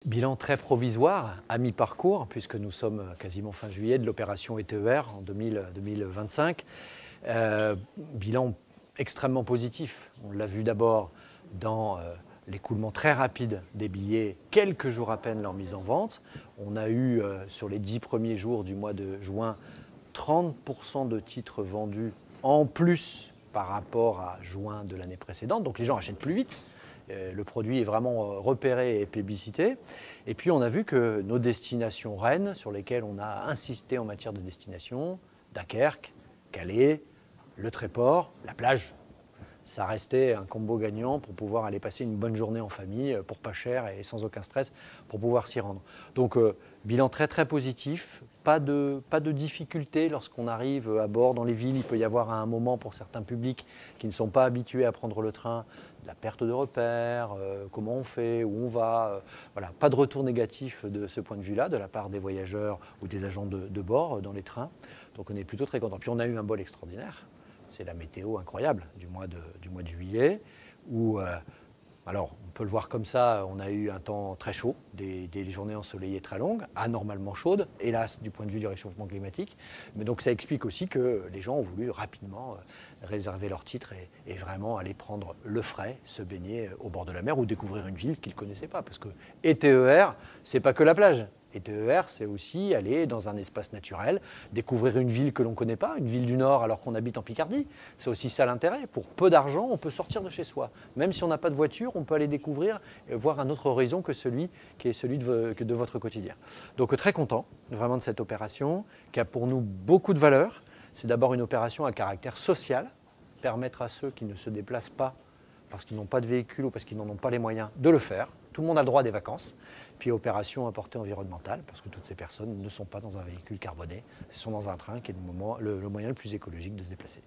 Bilan très provisoire, à mi-parcours, puisque nous sommes quasiment fin juillet de l'opération ETER en 2025. Bilan extrêmement positif. On l'a vu d'abord dans l'écoulement très rapide des billets, quelques jours à peine leur mise en vente. On a eu, sur les 10 premiers jours du mois de juin, 30% de titres vendus en plus par rapport à juin de l'année précédente. Donc les gens achètent plus vite. Le produit est vraiment repéré et plébiscité. Et puis on a vu que nos destinations reines, sur lesquelles on a insisté en matière de destination, Dunkerque, Calais, le Tréport, la plage, ça restait un combo gagnant pour pouvoir aller passer une bonne journée en famille, pour pas cher et sans aucun stress, pour pouvoir s'y rendre. Donc bilan très très positif, pas de difficulté lorsqu'on arrive à bord dans les villes. Il peut y avoir à un moment pour certains publics qui ne sont pas habitués à prendre le train, de la perte de repères, comment on fait, où on va. Voilà, pas de retour négatif de ce point de vue-là, de la part des voyageurs ou des agents de bord dans les trains. Donc on est plutôt très content. Puis on a eu un bol extraordinaire. C'est la météo incroyable du mois de juillet, où, alors on peut le voir comme ça, on a eu un temps très chaud, des journées ensoleillées très longues, anormalement chaudes, hélas du point de vue du réchauffement climatique. Mais donc ça explique aussi que les gens ont voulu rapidement réserver leur titre et vraiment aller prendre le frais, se baigner au bord de la mer ou découvrir une ville qu'ils ne connaissaient pas. Parce que ETER, c'est pas que la plage. Et TER, c'est aussi aller dans un espace naturel, découvrir une ville que l'on ne connaît pas, une ville du Nord alors qu'on habite en Picardie. C'est aussi ça l'intérêt. Pour peu d'argent, on peut sortir de chez soi. Même si on n'a pas de voiture, on peut aller découvrir et voir un autre horizon que celui qui est celui de votre quotidien. Donc très content vraiment de cette opération qui a pour nous beaucoup de valeur. C'est d'abord une opération à caractère social, permettre à ceux qui ne se déplacent pas parce qu'ils n'ont pas de véhicule ou parce qu'ils n'en ont pas les moyens de le faire. Tout le monde a le droit à des vacances. Puis opération à portée environnementale, parce que toutes ces personnes ne sont pas dans un véhicule carboné, elles sont dans un train qui est le moyen le plus écologique de se déplacer.